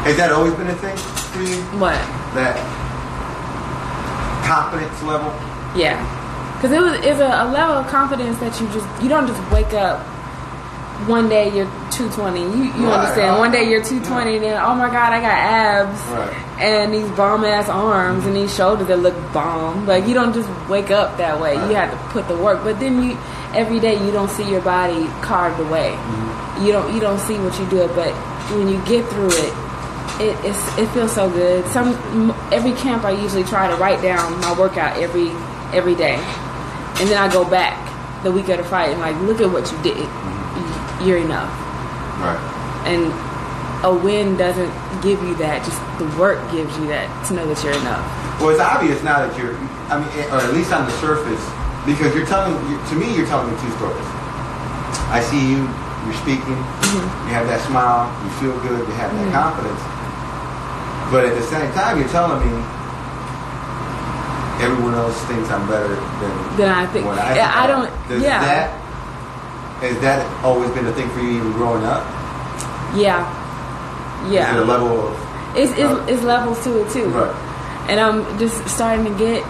Has that always been a thing for you? What? That confidence level? Yeah. Because it's a level of confidence that you don't just wake up one day you're 220. You understand? One day you're 220 and then, oh my God, I got abs and these bomb ass arms and these shoulders that look bomb. Like, you don't just wake up that way. You have to put the work. But then every day you don't see your body carved away. Mm-hmm. You don't see what you do. But when you get through it, it feels so good. Every camp I usually try to write down my workout every day. And then I go back the week of the fight and like, look at what you did. You're enough. Right. And a win doesn't give you that. Just the work gives you that, to know that you're enough. Well, it's obvious now that you're, or at least on the surface, because you're telling me two stories. I see you're speaking, you have that smile, you feel good, you have that confidence. But at the same time, you're telling me everyone else thinks I'm better than I think. I don't. Has that always been a thing for you, even growing up? Yeah. Is it a level of? It's levels to it too. Right. And I'm just starting to get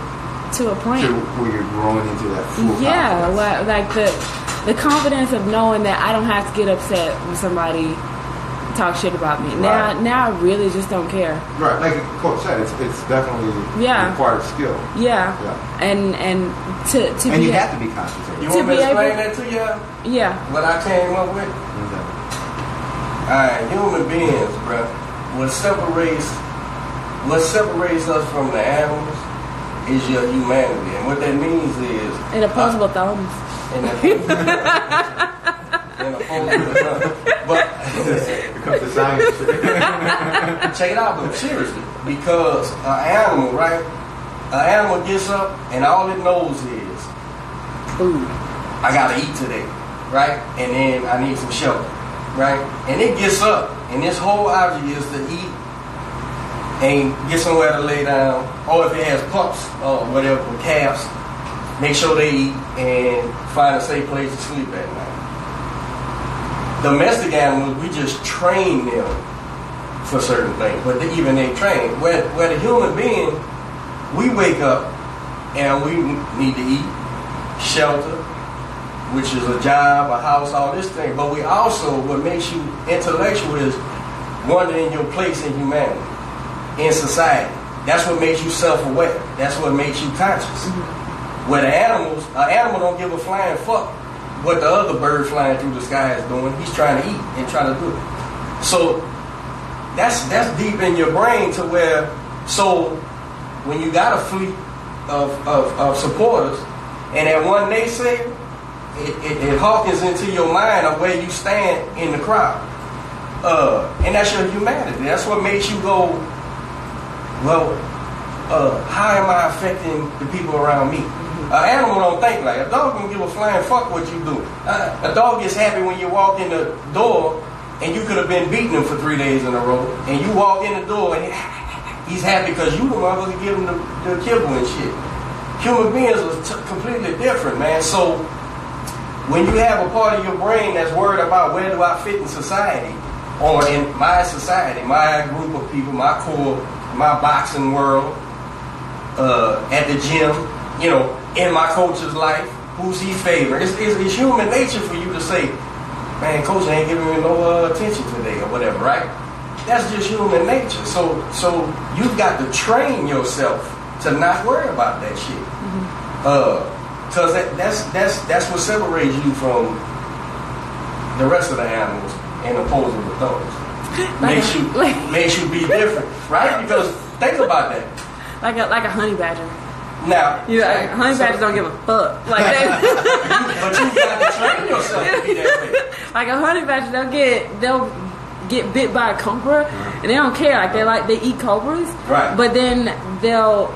to a point where you're growing into that full confidence. Like the confidence of knowing that I don't have to get upset when somebody talk shit about me. Right. Now I really just don't care. Right, like Coach said, it's definitely required skill. Yeah. And to and you have to be conscious of it. You want me to explain that to you? Yeah. What I came up with? Alright, human beings, bro. What separates us from the animals is your humanity. And what that means is and opposable thumbs. But it comes to science. Check it out, but seriously, because an animal, right? An animal gets up and all it knows is food. I gotta eat today, right? And then I need some shelter, right? And it gets up, and its whole object is to eat and get somewhere to lay down, or if it has pups or whatever, calves, make sure they eat and find a safe place to sleep at night. Domestic animals, we just train them for certain things, but even they train. Where the human being, we wake up and we need to eat, shelter, which is a job, a house, all this thing. But we also, what makes you intellectual is wondering your place in humanity, in society. That's what makes you self-aware. That's what makes you conscious. Mm-hmm. Where the animals, an animal don't give a flying fuck what the other bird flying through the sky is doing. He's trying to eat and trying to do it. So that's deep in your brain to where, so when you got a fleet of supporters and that one naysayer, it hawkins into your mind of where you stand in the crowd. And that's your humanity. That's what makes you go, well, how am I affecting the people around me? An animal don't think like a dog. Don't give a flying fuck what you do. A dog gets happy when you walk in the door and you could have been beating him for 3 days in a row, and you walk in the door and he's happy because you the motherfucker give him the kibble and shit. Human beings are completely different, man. So when you have a part of your brain that's worried about where do I fit in society, or in my society, my group of people, my core, my boxing world, at the gym, you know, in my coach's life, who's he favoring? It's human nature for you to say, man, coach ain't giving me no attention today or whatever, right? That's just human nature. So you've got to train yourself to not worry about that shit. Because that's what separates you from the rest of the animals and opposable thumbs. Makes you be different, right? Because think about that. Like a honey badger. Now, honey badgers don't give a fuck. Like but you got to train yourself to be that way. Like a honey badger, they'll get bit by a cobra, and they don't care. Like they eat cobras, right? But then they'll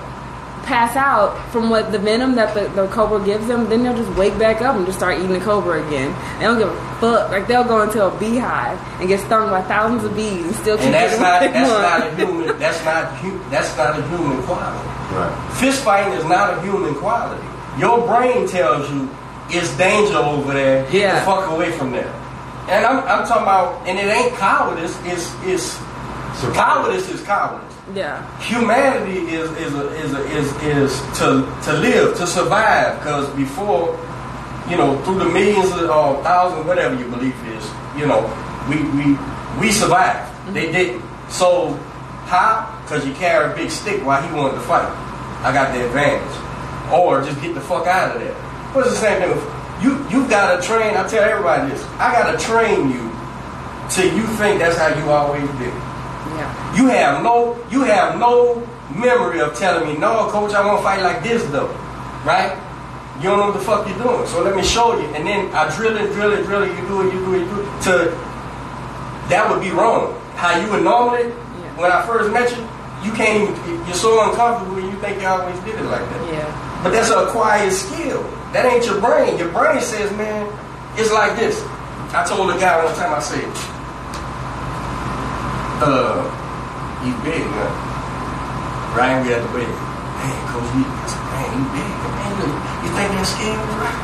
pass out from what the venom that the cobra gives them. Then they'll just wake back up and just start eating the cobra again. They don't give a fuck. Like they'll go into a beehive and get stung by thousands of bees and still keep getting that's not a human quality. Right. Fist fighting is not a human quality. Your brain tells you it's danger over there. Get the fuck away from there. And I'm talking about, and it ain't cowardice. It's Cowardice is cowardice. Yeah. Humanity is to live, to survive. Because before, through the millions or thousands, whatever your belief is, we survived. Mm-hmm. They didn't. So how? Because you carry a big stick while he wanted to fight. I got the advantage. Or just get the fuck out of there. What's the same thing? You gotta train. I tell everybody this. I gotta train you till you think that's how you always did. Yeah. You have no memory of telling me, no, coach, I want to fight like this though, right? You don't know what the fuck you're doing. So let me show you. And then I drill it. You do it. That would be wrong. How you would normally, when I first met you, you can't even. You're so uncomfortable when you think you always did it like that. Yeah. But that's an acquired skill. That ain't your brain. Your brain says, man, it's like this. I told a guy one time, I said, he's big, man. Ryan, we at the wedding. Man, Coach, I said, man, he's big. Man, you think that's scary, right?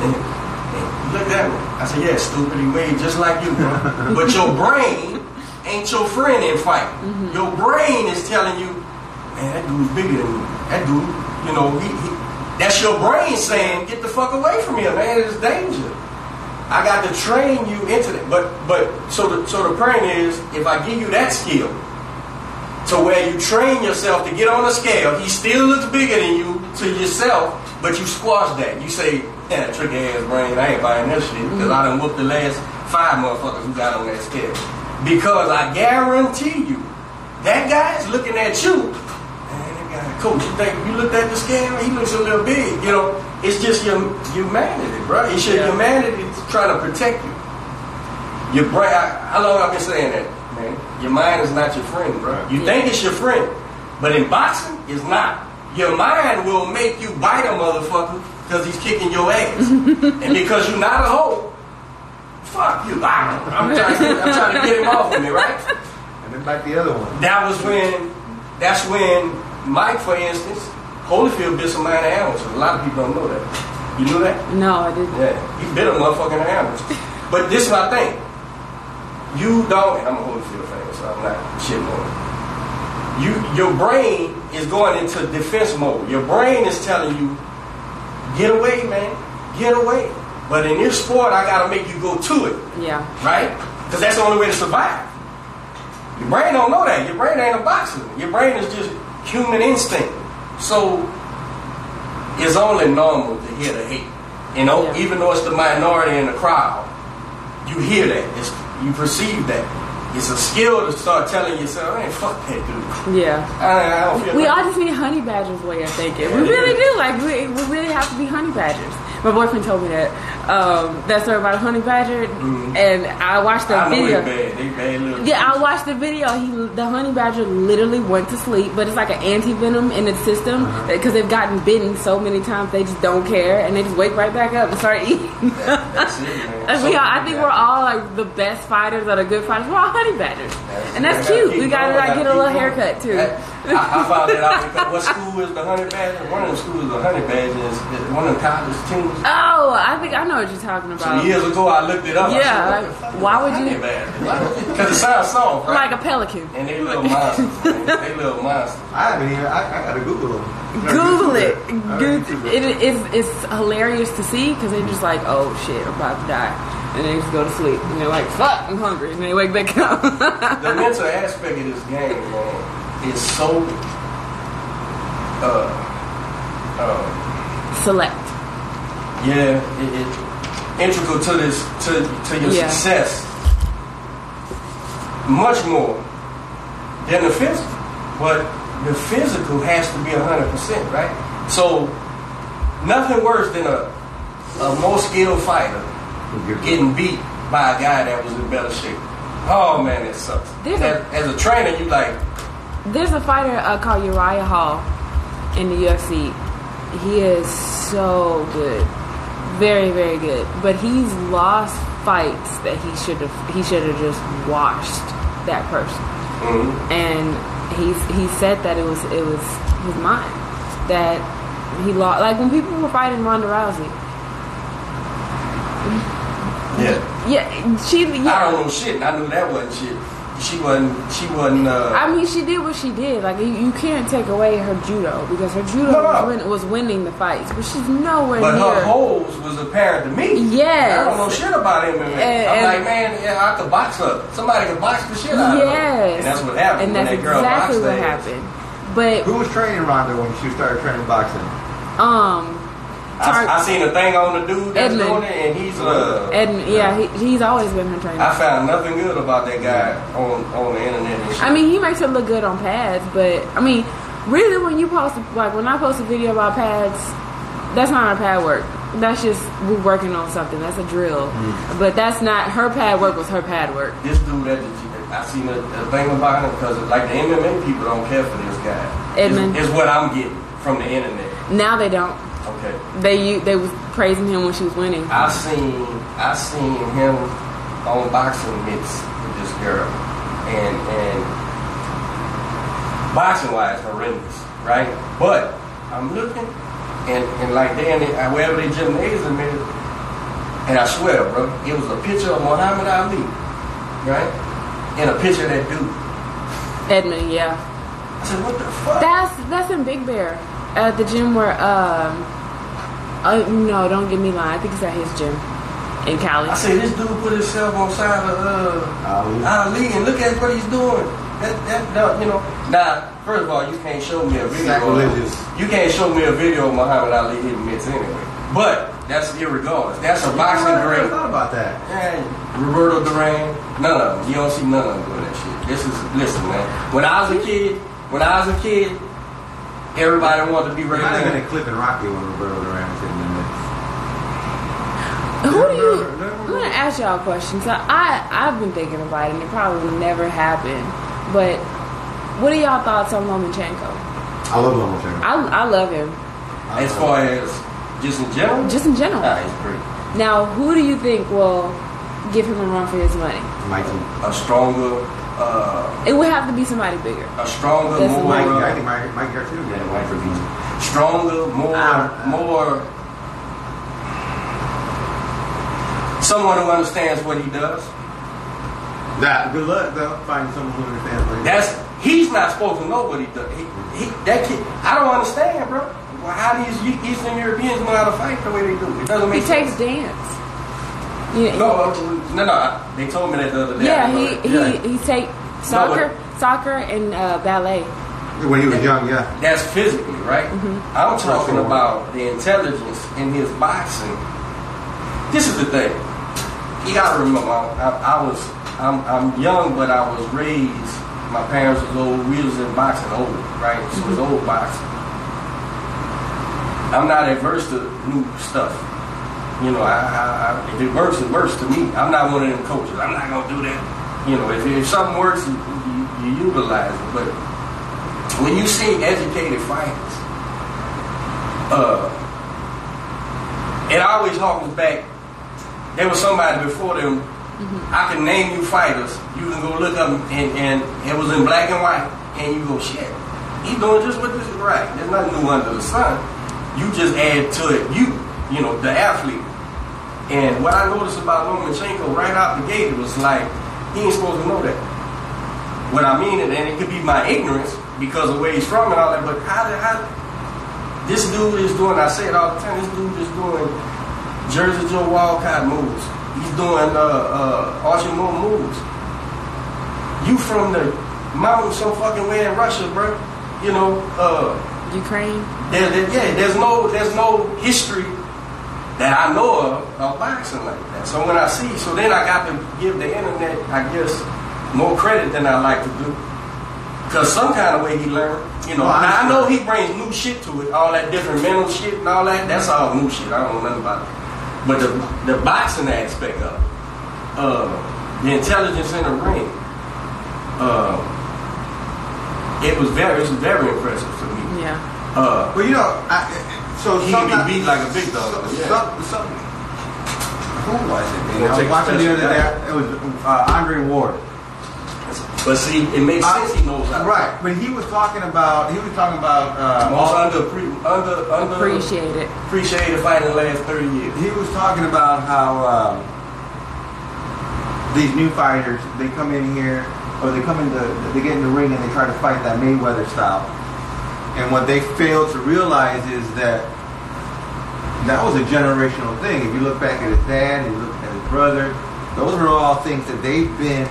And he looked at me. I said, yeah, stupid, he weighed just like you, bro. But your brain ain't your friend in fight. Mm-hmm. Your brain is telling you, man, that dude's bigger than me. That dude, that's your brain saying, get the fuck away from here, man. It's danger. I got to train you into that. But so the point is, if I give you that skill, to where you train yourself to get on a scale, he still looks bigger than you to yourself, but you squash that. You say, yeah, tricky ass brain, I ain't buying this shit, because I done whooped the last 5 motherfuckers who got on that scale. Because I guarantee you, that guy's looking at you. Coach, you think you looked at the scale? He looks a little big. It's just your humanity, bro. It's your humanity trying to protect you. Your brain. How long I've been saying that, man? Your mind is not your friend, bro. You think it's your friend, but in boxing, it's not. Your mind will make you bite a motherfucker because he's kicking your ass, and because you're not a hoe. Fuck you. I'm trying to get him off of me, right? And then like the other one. That's when. Mike, for instance, Holyfield bit some man in animals. A lot of people don't know that. You knew that? No, I didn't. Yeah, he bit a motherfucking animals. But this is my thing. You don't, and I'm a Holyfield fan, so I'm not shitting on it. Your brain is going into defense mode. Your brain is telling you, get away, man. Get away. But in this sport, I got to make you go to it. Yeah. Right? Because that's the only way to survive. Your brain don't know that. Your brain ain't a boxer. Your brain is just human instinct. So it's only normal to hear the hate. Even though it's the minority in the crowd, you hear that. You perceive that. It's a skill to start telling yourself, hey, fuck that dude. Yeah. I don't feel we all just need honey badgers way of thinking. We really do. Like, we really have to be honey badgers. My boyfriend told me that. That story about a honey badger, and I watched the video. They bad little I watched the video. The honey badger literally went to sleep, but it's like an anti-venom in its system because they've gotten bitten so many times they just don't care, and they just wake right back up and start eating. That's it, man. I think we're all like the best fighters or the good fighters. We're all honey badgers, and that's cute. We gotta get a little haircut too. I found that out because what school is the honey badger? One of them schools, the honey badger is one of the college teams. Oh, I think I know what you're talking about. So years ago, I looked it up. Yeah, why would you? Because it sounds soft, right? Like a pelican. And they little monsters. They little monsters. I haven't even. I gotta Google them. Google it. It's hilarious to see because they're just like, oh shit, I'm about to die. And they just go to sleep. And they're like, fuck, I'm hungry. And they wake back up. The mental aspect of this game, man, is so select. Yeah, it integral to this to your success. Much more than the physical. But the physical has to be 100%, right? So nothing worse than a more skilled fighter getting beat by a guy that was in better shape. Oh man, it sucks. As a trainer, you like. There's a fighter called Uriah Hall in the UFC. He is so good, very, very good. But he's lost fights that he should have just watched that person. Mm-hmm. And he said that it was his mind that he lost. Like when people were fighting Ronda Rousey. Yeah. Yeah, I don't know shit. I knew that wasn't shit. She wasn't. I mean, she did what she did. Like you can't take away her judo because her judo was winning the fights, but she's nowhere near. But her holes was apparent to me. Yes. I don't know shit about MMA. I'm like, man, yeah, I could box her. Somebody could box the shit out of her. Yes. And that's what happened. And that's when that girl exactly what boxed happened. But who was training Ronda when she started training boxing? I seen a thing on the dude that's doing it, and he's Edmund. Yeah, he's always been her trainer. I found nothing good about that guy on the internet and shit. I mean, he makes her look good on pads, but I mean, really, when you post when I post a video about pads, that's not our pad work. That's just we're working on something. That's a drill, but that's not her pad work. Was her pad work? This dude I seen a thing about him because like the MMA people don't care for this guy. Edmund is what I'm getting from the internet. Now they don't. Okay. They was praising him when she was winning. I seen him on boxing mitts with this girl, and boxing wise horrendous, right? But I'm looking and like wherever they gymnasium is, and I swear, bro, it was a picture of Muhammad Ali, right? And a picture of that dude. Edmund, yeah. I said, what the fuck? That's in Big Bear at the gym where no, don't get me lying. I think it's at his gym in Cali. I said, this dude put himself on side of Ali, and look at what he's doing. That you know. Now, first of all, you can't show me a video. You can't show me a video of Muhammad Ali hitting mitts anyway. But that's irregardless. That's a boxing great. I thought about that. Yeah, Roberto Duran, none of them. You don't see none of them doing that shit. Listen, man. When I was a kid, everybody wanted to be ready. I think they clipping Rocky when Roberto Duran was hitting the mitts. I'm gonna ask y'all a question. So I've been thinking about it, and it probably never happened. But what are y'all thoughts on Lomachenko? I love Lomachenko. I love him. As far as just in general? Just in general. Nah, he's great. Now, who do you think will give him a run for his money? Mikey. A stronger. It would have to be somebody bigger. A stronger, that's more. I think Mike Garcia. Yeah, Mike Garcia. Stronger, more. Someone who understands what he does. Good luck though finding someone who understands what he does. He's not supposed to know what he does. That kid, I don't understand, bro. How these Eastern Europeans know how to fight the way they do? It doesn't make sense. He takes dance. Yeah, no. They told me that the other day. Yeah, he take soccer and ballet. When he was young, yeah. That's physically, right? Mm-hmm. I'm talking about the intelligence in his boxing. This is the thing. You gotta remember, I'm young, but I was raised. My parents was old. We was in boxing old, right? So it was old boxing. I'm not adverse to new stuff. You know, if it works, it works to me. I'm not one of them coaches. I'm not gonna do that. You know, if something works, you utilize it. But when you see educated fighters, it always harkens back. There was somebody before them. Mm-hmm. I can name you fighters. You can go look up and it was in black and white, and you go, shit, he's doing just what this is right. There's nothing new under the sun. You just add to it, you know, the athlete. And what I noticed about Lomachenko right out the gate, it was like, he ain't supposed to know that. What I mean, and it could be my ignorance because of where he's from and all that, but how this dude is doing, I say it all the time, this dude is doing Jersey Joe Walcott moves. He's doing Archie Moore moves. You from the mountain some fucking way in Russia, bro. You know, Ukraine. There's no history that I know of boxing like that. So when I see, so then I got to give the internet, I guess, more credit than I like to do. Because some kind of way he learned. You know, now I know he brings new shit to it, all that different mental shit and all that. That's all new shit. I don't know nothing about it. But the boxing aspect of it, the intelligence in the ring, it was very impressive to me. Yeah. Well, you know, so he can be beat like a big dog. Who was it? I was watching the other day. It was Andre Ward. But see, it makes sense. He knows how. Right, but he was talking about most appreciated fight in the last 30 years. He was talking about how these new fighters, they come in here or they get in the ring and they try to fight that Mayweather style. And what they fail to realize is that was a generational thing. If you look back at his dad and you look at his brother, those are all things that they've been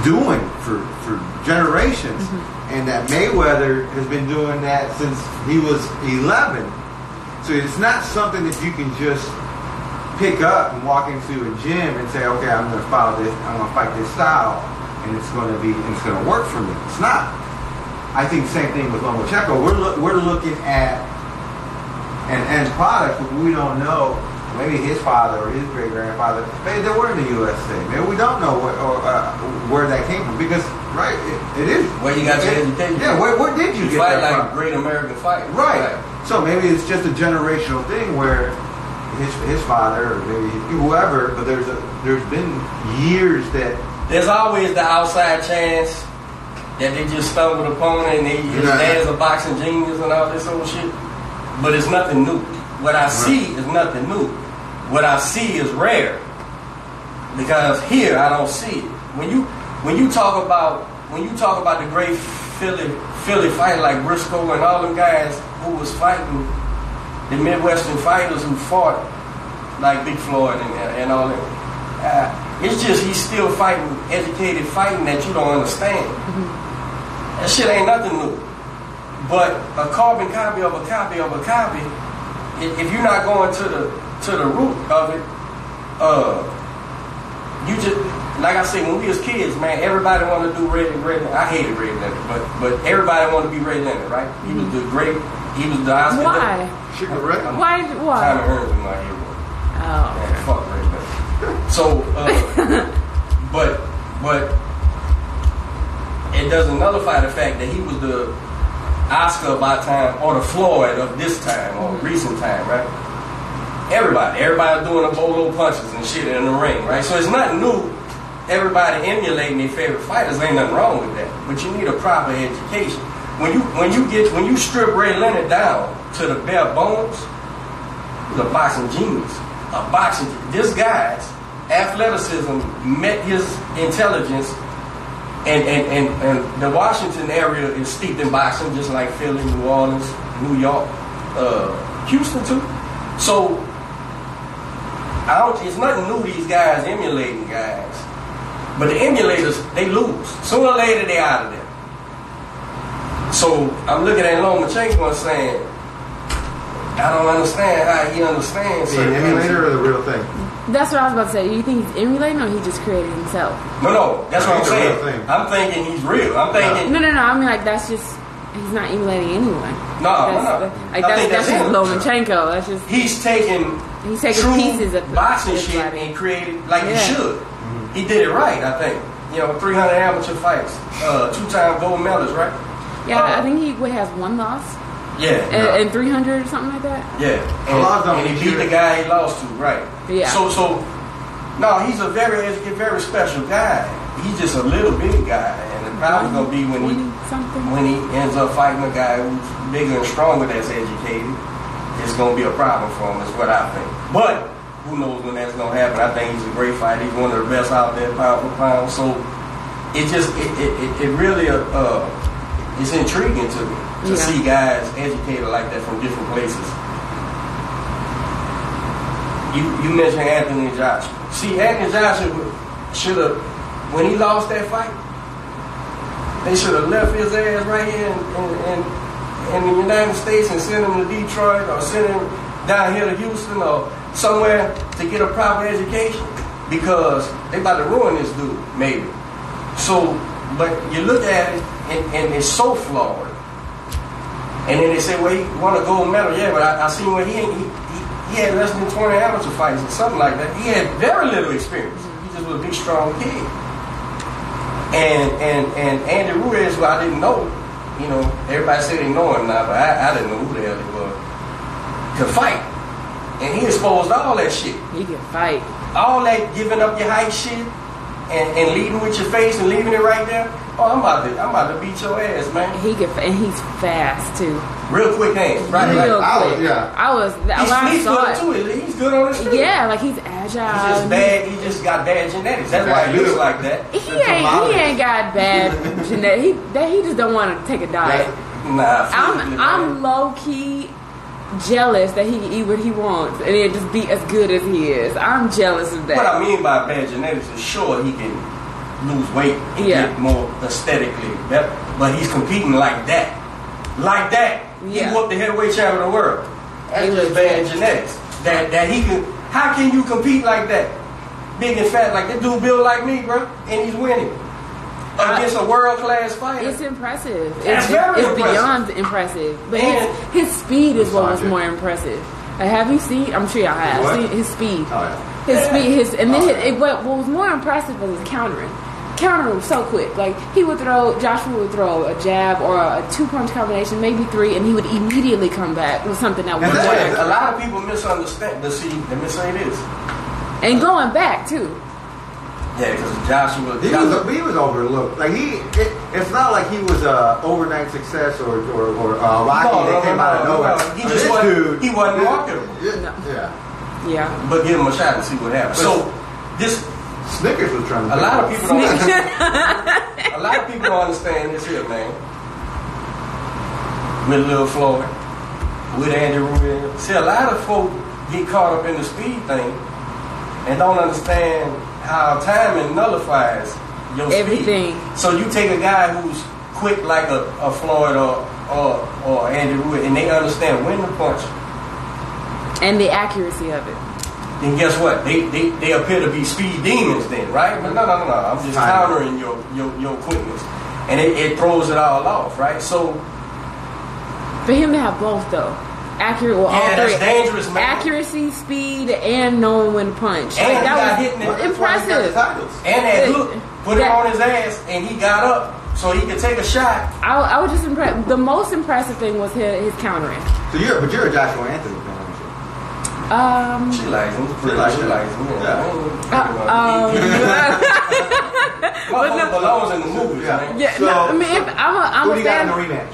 doing for generations. And that Mayweather has been doing that since he was 11. So it's not something that you can just pick up and walk into a gym and say, okay, I'm going to follow this, I'm going to fight this style, and it's going to work for me. It's not. I think the same thing with Lomachenko. We're looking at an end product, but we don't know. Maybe his father or his great grandfather, maybe they were in the USA. Maybe we don't know where that came from, because it is where you got your education. Yeah, where did you get fight that like from? a great American fight, right? So maybe it's just a generational thing where his father or maybe whoever, but there's been years that there's always the outside chance that they just stumbled upon it and his dad's a boxing genius and all this old shit. But it's nothing new. What I see is nothing new. What I see is rare, because here I don't see it. When you talk about the great Philly fight like Briscoe and all them guys who was fighting, the Midwestern fighters who fought like Big Floyd and all that, it's just he's still fighting educated fighting that you don't understand. That shit ain't nothing new. But a carbon copy of a copy of a copy, if you're not going to the root of it, you just, like I said, when we was kids, man, everybody wanted to do Red Leonard. I hated Red Leonard, but everybody wanted to be Red Leonard, right? He was the Oscar. Why? Sugar Ray. Why? Tommy Hearns was my hero. Oh. Man, fuck Red Leonard. So, but it doesn't nullify the fact that he was the Oscar of our time, or the Floyd of this time, or recent time, right? Everybody doing the bolo punches and shit in the ring, right? So it's nothing new. Everybody emulating their favorite fighters, ain't nothing wrong with that. But you need a proper education. When you strip Ray Leonard down to the bare bones, he's a boxing genius. This guy's athleticism met his intelligence. And the Washington area is steeped in boxing, just like Philly, New Orleans, New York, Houston too. So it's nothing new these guys emulating guys. But the emulators, they lose. Sooner or later, they out of there. So I'm looking at Lomachenko and saying, I don't understand how he understands. The emulator or the real thing? That's what I was about to say. You think he's emulating, or he just created himself? No, that's what I'm saying. I'm thinking he's real. I'm thinking. No. I mean, like, that's just, he's not emulating anyone. No. That's just Lomachenko. That's just he's taking true pieces of boxing shit and created like he should. He did it right, I think. 300 amateur fights, 2-time gold medals, right? Yeah, I think he has one loss. Yeah. And 300 or something like that. Yeah. And he beat the guy he lost to, right? Yeah. So no, he's a very special guy. He's just a little bitty guy, and the problem gonna be when he ends up fighting a guy who's bigger and stronger that's educated. It's gonna be a problem for him. Is what I think. But who knows when that's gonna happen? I think he's a great fighter. He's one of the best out there, pound for pound. So it really it's intriguing to me to see guys educated like that from different places. You mentioned Anthony Joshua. See, Anthony Joshua should have, when he lost that fight, they should have left his ass right here in the United States and sent him to Detroit, or sent him down here to Houston or somewhere to get a proper education, because they about to ruin this dude, maybe. So, but you look at it and it's so flawed. And then they say, well, he won a gold medal. Yeah, but I seen where he had less than 20 amateur fights or something like that. He had very little experience. He just was a big, strong kid. And Andy Ruiz, who I didn't know, everybody said they know him now, but I didn't know who the hell he was, could fight. And he exposed all that shit. He could fight. All that giving up your height shit, and leading with your face and leaving it right there, oh, I'm about to beat your ass, man. And he's fast too. Real quick hands, right? Real quick. He's good too. He's good on his feet. Yeah, like he's agile. He just got bad genetics. That's why he looks like that. He ain't got bad genetics. He just don't want to take a diet. Nah, I'm low key jealous that he can eat what he wants and then just be as good as he is. I'm jealous of that. What I mean by bad genetics is sure he can lose weight and get more aesthetically better, but he's competing like that. He whooped the heavyweight champion of the world. That's just bad genetics. That he can. How can you compete like that? Big and fat like that dude built like me, bro, and he's winning against a world class fighter. It's impressive. It's beyond impressive. But his speed is what was more impressive. Have you seen? I'm sure y'all have seen his speed. Oh yeah. His speed. What was more impressive was his countering. Countering was so quick. Like Joshua would throw a jab or a 2-punch combination, maybe 3, and he would immediately come back with something that was a lot of people misunderstand. Let me say this. And going back too. Yeah, because Joshua he was overlooked. Like it's not like he was a overnight success or Rocky that came out of nowhere. He wasn't marketable. Yeah. But give him a shot and see what happens. So this Snickers was trying to. A lot of people don't understand this here, man. With Lil Floyd, with Andy Ruiz. See, a lot of folk get caught up in the speed thing and don't understand how timing nullifies your everything. Speed. So you take a guy who's quick like a Floyd or Andy Ruiz, and they understand when to punch and the accuracy of it. Then guess what? They appear to be speed demons then, right? But no. I'm just countering your quickness. And it throws it all off, right? So for him to have both though. All that's three. Dangerous, man. Accuracy, speed, and knowing when to punch. And that was impressive. And that hook put it on his ass and he got up so he could take a shot. I was just impressed. The most impressive thing was his countering. So you're a Joshua Anthony fan. She likes him. She likes him. Belongs in the movies, man. Yeah. So, I mean, if I'm who a do you got fan. in the rematch?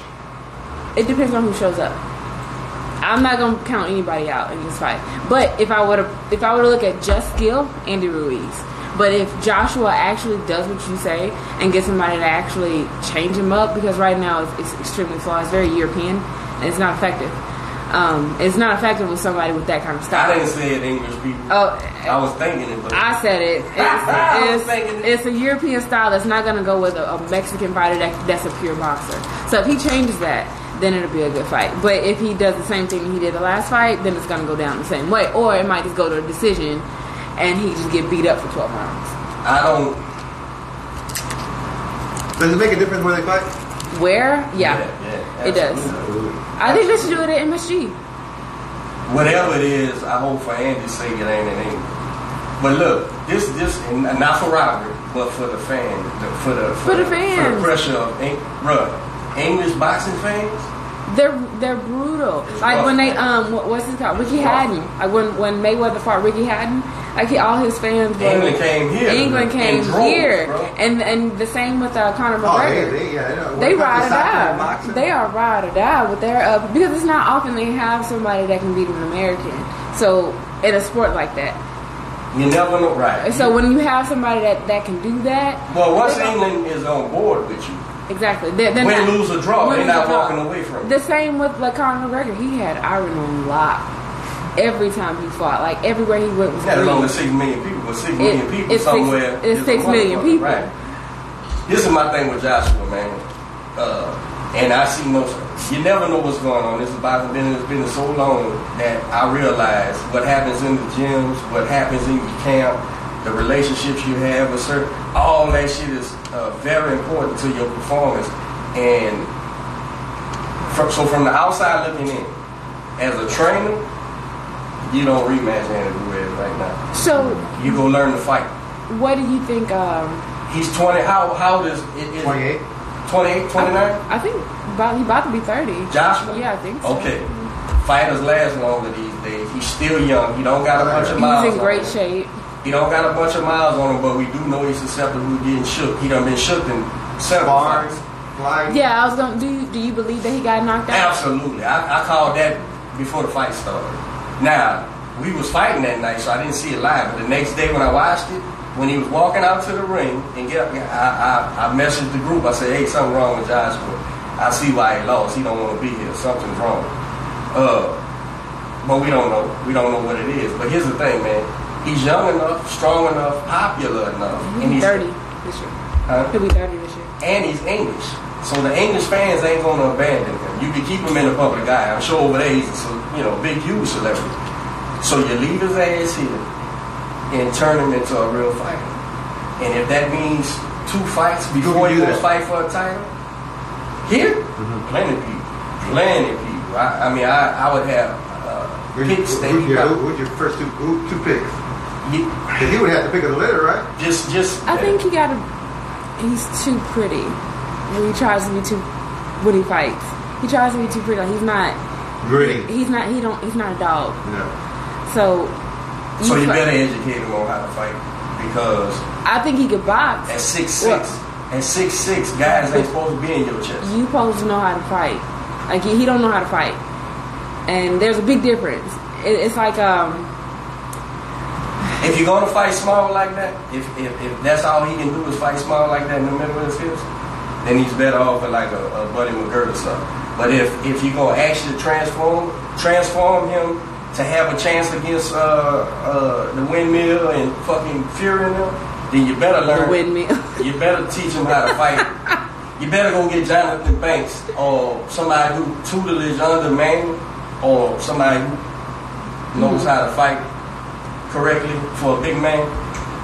It depends on who shows up. I'm not gonna count anybody out in this fight. But if I were to look at just skill, Andy Ruiz. But if Joshua actually does what you say and gets somebody to actually change him up, because right now it's extremely flawed. It's very European and it's not effective. It's not effective with somebody with that kind of style. I didn't say it, English people. Oh, I was thinking it, but I said it. It's a European style that's not going to go with a Mexican fighter that's a pure boxer. So if he changes that, then it'll be a good fight. But if he does the same thing he did the last fight, then it's going to go down the same way. Or it might just go to a decision and he just get beat up for 12 rounds. Does it make a difference where they fight? Where? Yeah, it does. I think they should do it at MSG. Whatever it is, I hope for Andy's sake it ain't in England. But look, this not for robbery, but for the fan, for the fans, for the pressure of English boxing fans. They're brutal. Like when they what's it called? Ricky Hatton. Like when Mayweather fought Ricky Hatton, like all his fans were. England came here, and the same with Conor McGregor. They ride or die. They are ride or die with their because it's not often they have somebody that can beat an American. So in a sport like that, you never know, right? So when you have somebody that can do that, well, once England is on board with you. Exactly. Win, lose, or draw. They're not walking away from it. The same with Conor McGregor. He had iron on lock every time he fought. Like everywhere he went was there's only 6 million people, but 6 million people somewhere. It's 6 million people. Right. This is my thing with Joshua, man. And I see you never know what's going on. It's been so long that I realize what happens in the gyms, what happens in your camp, the relationships you have with all that shit is very important to your performance. And from the outside looking in, as a trainer, you don't rematch Andy Ruiz right now. So you go learn to fight. What do you think? He's 20. How old is it? 28. 28, 29? I think he's about to be 30. Joshua? Yeah, I think so. Okay. Fighters last longer these days. He's still young. He don't got a bunch of miles. He's in great shape. He don't got a bunch of miles on him, but we do know he's susceptible to getting shook. He done been shook in several fights. Yeah, I was gonna. Do you believe that he got knocked out? Absolutely. I called that before the fight started. Now, we was fighting that night, so I didn't see it live. But the next day when I watched it, when he was walking out to the ring and I messaged the group. I said, hey, something wrong with Joshua. I see why he lost. He don't want to be here. Something's wrong. But we don't know. We don't know what it is. But here's the thing, man. He's young enough, strong enough, popular enough. He'll be 30 this year. He'll be 30 this year. And he's English. So the English fans ain't going to abandon him. You can keep him in the public eye. I'm sure over there he's a big, huge celebrity. So you leave his ass here and turn him into a real fighter. And if that means 2 fights before he goes fight for a title, here, plenty of people. I would have picks that he got. Who's your first two picks? Because he would have to pick of the litter, right? I think he's too pretty. When he tries to be when he fights, he tries to be too pretty. Like, he's not gritty. He's not a dog. No. So you better educate him on how to fight, because I think he could box. At 6'6", guys ain't supposed to be in your chest. You supposed to know how to fight. Like he don't know how to fight, and there's a big difference. It's like if you're gonna fight small like that, if that's all he can do is fight small like that in the middle of his hips, then he's better off with like a Buddy McGirt or something. But if you're gonna actually transform him to have a chance against the Windmill and fucking Fury and them, then you better learn. The Windmill. You better teach him how to fight. You better go get Jonathan Banks or somebody who tutelage under Manual, or somebody who knows how to fight correctly for a big man,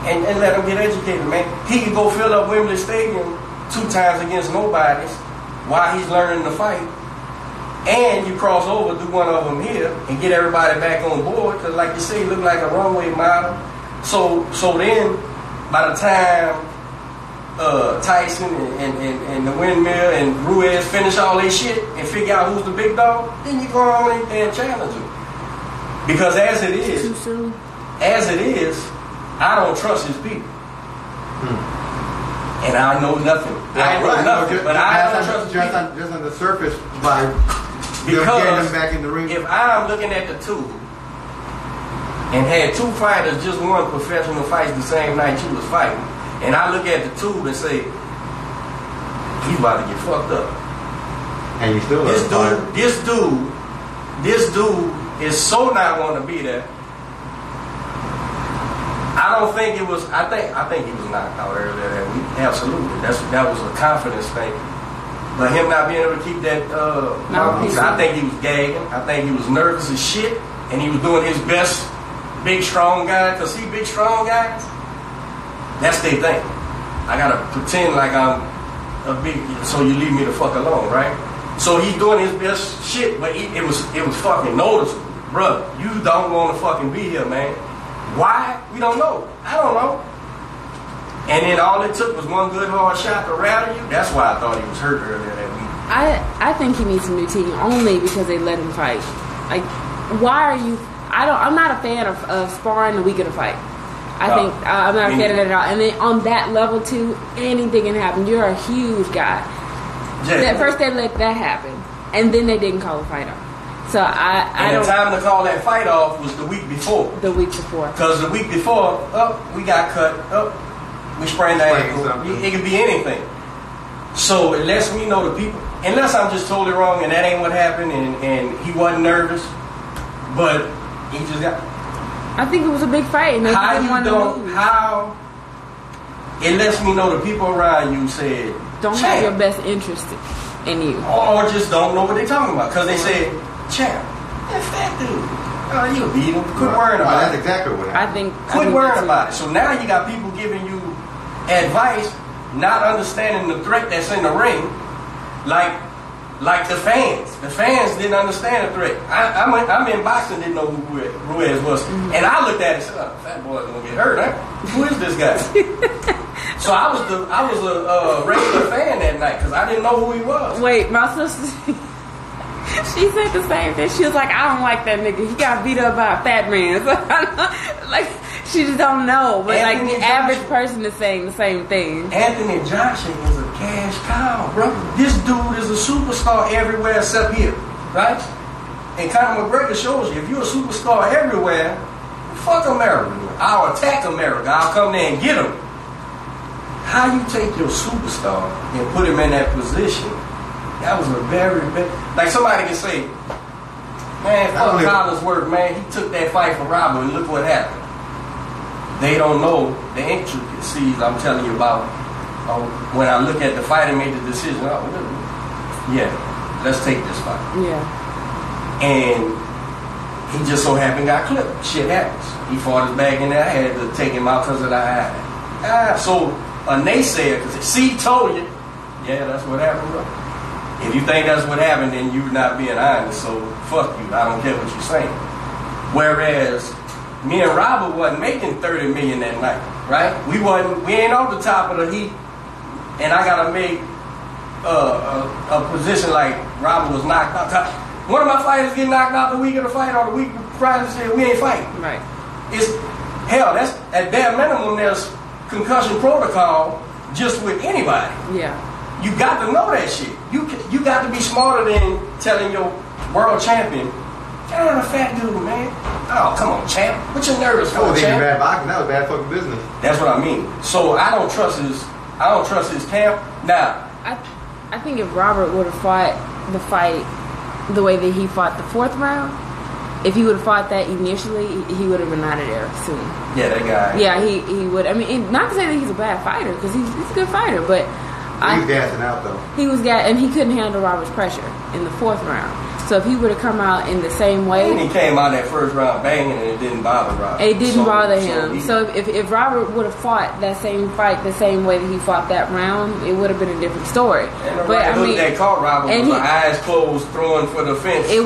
and let him get educated, man. He can go fill up Wembley Stadium 2 times against nobodies while he's learning to fight. And you cross over, do one of them here, and get everybody back on board. Because like you say, he look like a runway model. So then, by the time Tyson and the Windmill and Ruiz finish all their shit and figure out who's the big dog, then you go on and challenge him. Because as it is, I don't trust his people. And I know nothing. I know nothing. But I don't trust his people. Just on the surface by... Because back in the ring. If I'm looking at the two and had 2 fighters just won professional fights the same night you was fighting, and I look at the two and say, he's about to get fucked up. And you still this dude is so not want to be there. I don't think it was. I think he was knocked out earlier that week. Absolutely, that was a confidence thing. But him not being able to keep that mouthpiece, I think he was gagging. I think he was nervous as shit, and he was doing his best, big strong guy. Cause see, big strong guys, that's their thing. I gotta pretend like I'm a big, so you leave me the fuck alone, right? So he's doing his best shit, but it was fucking noticeable, brother. You don't want to fucking be here, man. Why? We don't know. I don't know. And then all it took was one good hard shot to rattle you. That's why I thought he was hurt earlier that week. I think he needs a new team only because they let him fight. Like, why are you? I'm not a fan of sparring the week of the fight. I'm not a fan of that at all. And then on that level too, anything can happen. You're a huge guy. At first they let that happen, and then they didn't call the fight off. So the time to call that fight off was the week before. Because the week before, we got cut. We sprained that ankle. It could be anything. So it lets me know the people. Unless I'm just totally wrong and that ain't what happened and he wasn't nervous, but he just got. I think it was a big fight. And how it lets me know the people around you said don't have your best interest in you, or just don't know what they're talking about because they said, "Champ, that fat dude, you beat him. Quit worrying about it." That's exactly what happened. Quit worrying about it. So now you got people giving you advice, not understanding the threat that's in the ring, like the fans. The fans didn't understand the threat. I'm in boxing, didn't know who Ruiz was, and I looked at it and said, "Oh, fat boy's gonna get hurt, huh? Who is this guy?" So I was a regular fan that night because I didn't know who he was. Wait, my sister, she said the same thing. She was like, "I don't like that nigga. He got beat up by a fat man." So, like, She just don't know. But Anthony like the average person is saying the same thing. Anthony Joshua is a cash cow, bro. This dude is a superstar everywhere except here, right? And Conor McGregor shows you, if you're a superstar everywhere, fuck America. I'll attack America. I'll come there and get him. How you take your superstar and put him in that position? That was a very big... Like somebody can say, man, fuck Collinsworth, man. He took that fight for Robert and look what happened. They don't know the intricacies I'm telling you about. When I look at the fight and made the decision, yeah, let's take this fight. Yeah. And he just so happened got clipped. Shit happens. He fought his bag in there. I had to take him out because of the eye. So a naysayer, because see, told you. Yeah, that's what happened, bro. If you think that's what happened, then you're not being honest. So fuck you. I don't care what you're saying. Whereas me and Robert wasn't making $30 million that night, right? We ain't off the top of the heap, and I gotta make a position like Robert was knocked out. One of my fighters get knocked out the week of the fight or the week prior to say we ain't fighting. Right. It's hell. That's at bare minimum. There's concussion protocol just with anybody. Yeah. You got to know that shit. You got to be smarter than telling your world champion, "I'm a fat dude, man." Oh, come on, champ. What you nervous for, champ? Bad boxing. That was bad fucking business. That's what I mean. So I don't trust his camp. Now, I think if Robert would have fought the fight the way that he fought the fourth round, if he would have fought that initially, he would have been out of there soon. Yeah, that guy. Yeah, he would. I mean, not to say that he's a bad fighter, because he's a good fighter, but he was gassing out though. He was and he couldn't handle Robert's pressure in the fourth round. So if he would have come out in the same way, and he came out that first round banging, and it didn't bother Robert. It didn't bother him. So if Robert would have fought that same fight the same way that he fought that round, it would have been a different story. And but I mean, that caught Robert with eyes closed, throwing for the fence. It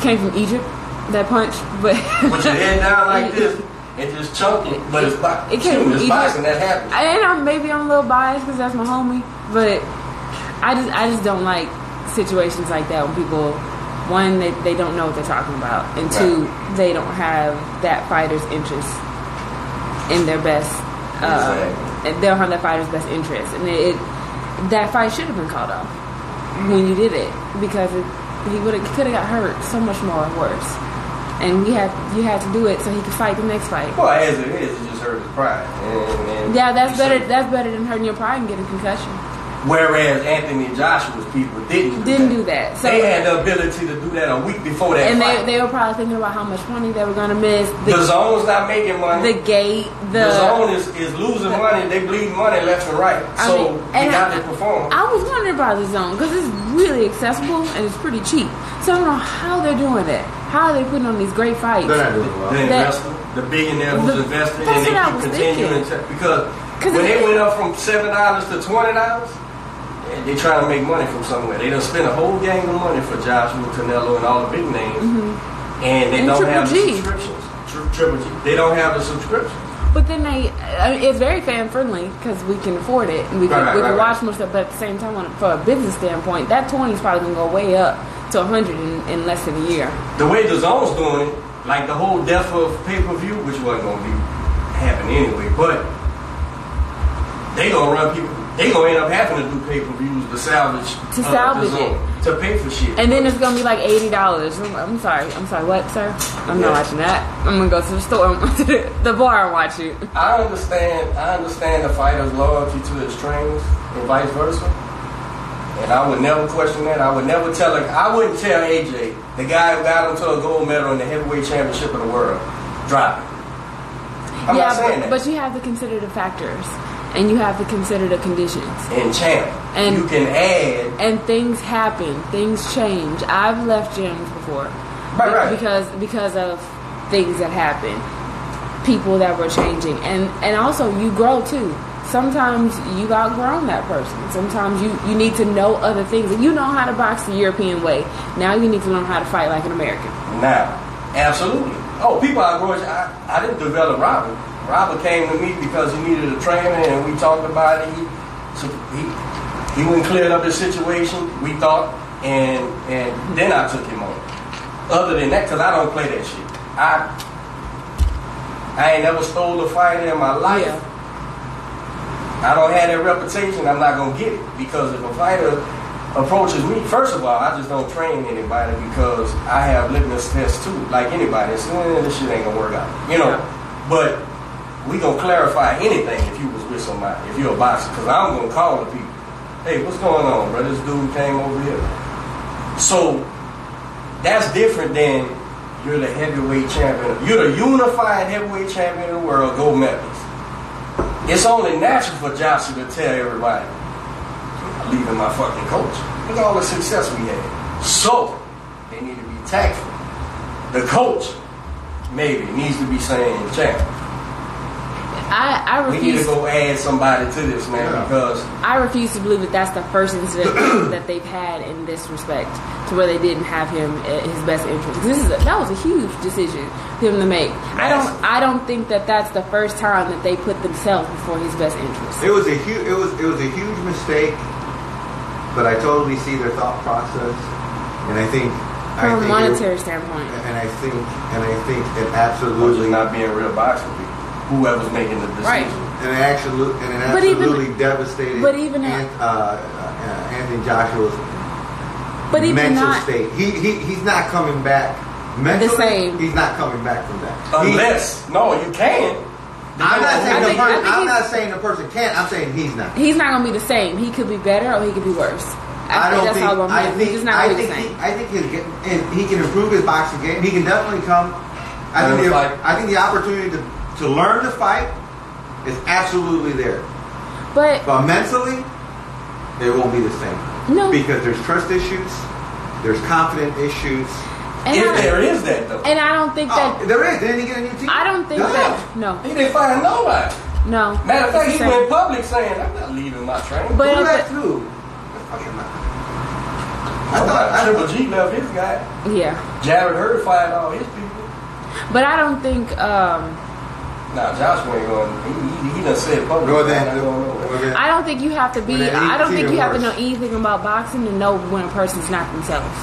came from Egypt, that punch, but with your head down like this. It just chunky, but it's boxing that happens. And maybe I'm a little biased because that's my homie, but I just don't like situations like that when people, one, they don't know what they're talking about, and two, they don't have that fighter's interest in their best. They don't have that fighter's best interest, and that fight should have been called off when you did it, because he could have got hurt so much more worse. And you had to do it so he could fight the next fight. Well, as it is, it just hurt his pride. Yeah, that's better. That's better than hurting your pride and getting a concussion. Whereas Anthony Joshua's people didn't do that. So they had the ability to do that a week before that fight. And they were probably thinking about how much money they were going to miss. The zone's not making money. The gate. The zone is losing money. They bleed money left and right. So they got to perform. I was wondering about the zone because it's really accessible and it's pretty cheap. So I don't know how they're doing that. How are they putting on these great fights? They're not doing well. The investor, the billionaire who's invested, and they keep continuing to, because when they went up from $7 to $20, they trying to make money from somewhere. They done spent a whole gang of money for Joshua, Canelo, and all the big names, and they don't have the subscriptions. Triple G. They don't have the subscriptions. But then it's very fan friendly because we can afford it and we can watch more stuff. But at the same time, for a business standpoint, that 20 is probably gonna go way up to 100 in less than a year. The way the zone's doing it, like the whole death of pay-per-view, which wasn't gonna be happening anyway, but they gonna run people. They gonna end up having to do pay-per-views to salvage the zone, to pay for shit. And then it's gonna be like $80. I'm sorry, what, sir? I'm not watching that. I'm gonna go to the store, to the bar, and watch it. I understand the fighter's loyalty to his trainers and vice versa. And I would never question that. I would never I wouldn't tell AJ, the guy who got him to a gold medal in the heavyweight championship of the world, drop it. I'm not saying that. But you have to consider the factors. And you have to consider the conditions. And champ. And you can add. And things happen. Things change. I've left gyms before. Right. Because of things that happen. People that were changing. And also you grow too. Sometimes you've outgrown that person. Sometimes you need to know other things. You know how to box the European way. Now you need to learn how to fight like an American. Now, absolutely. Oh, people outgrow. I didn't develop Robert. Robert came to me because he needed a trainer, and we talked about it. He went and cleared up his situation, we thought, and then I took him on. Other than that, because I don't play that shit. I ain't never stole a fight in my life. Yeah. I don't have that reputation. I'm not gonna get it because if a fighter approaches me, first of all, I just don't train anybody because I have litmus tests too, like anybody. So this shit ain't gonna work out, you know. Yeah. But we gonna clarify anything if you was with somebody, if you're a boxer, because I'm gonna call the people. Hey, what's going on, bro? This dude came over here. So that's different than you're the heavyweight champion. You're the unified heavyweight champion of the world, gold medalist. It's only natural for Joshua to tell everybody, I'm leaving my fucking coach. Look at all the success we had. So, they need to be tactful. The coach, maybe, needs to be saying, champ, I we need to refuse. go add somebody to this, man, because I refuse to believe that that's the first incident that they've had in this respect, to where they didn't have him at his best interest. That was a huge decision for him to make. I don't think that that's the first time that they put themselves before his best interest. It was a huge mistake, but I totally see their thought process, and I think From a monetary standpoint. And I think it we're absolutely just not being real boxing people. Whoever's making the decision. Right. And it absolutely devastated Anthony Joshua's mental state. He's not coming back mentally. The same. He's not coming back from that. Unless, you can. I'm not saying the person can't. I'm saying he's not. He's not going to be the same. He could be better or he could be worse. I think he's not going to be the same. I think he can improve his boxing game. He can definitely come. I think the opportunity to learn to fight is absolutely there. But mentally, it won't be the same. No. Because there's trust issues, there's confidence issues. There is that though. And I don't think that there is. Didn't he get a new team? I don't think that. No. He didn't find nobody. No. Matter of fact, he went public saying, "I'm not leaving my training." But who that too? I thought Triple G left his guy. Yeah. Jared Hurd fired all his people. But I don't think. Joshua ain't going. He done said public. I don't think you have to be. I don't think you have to know anything about boxing to know when a person's not themselves.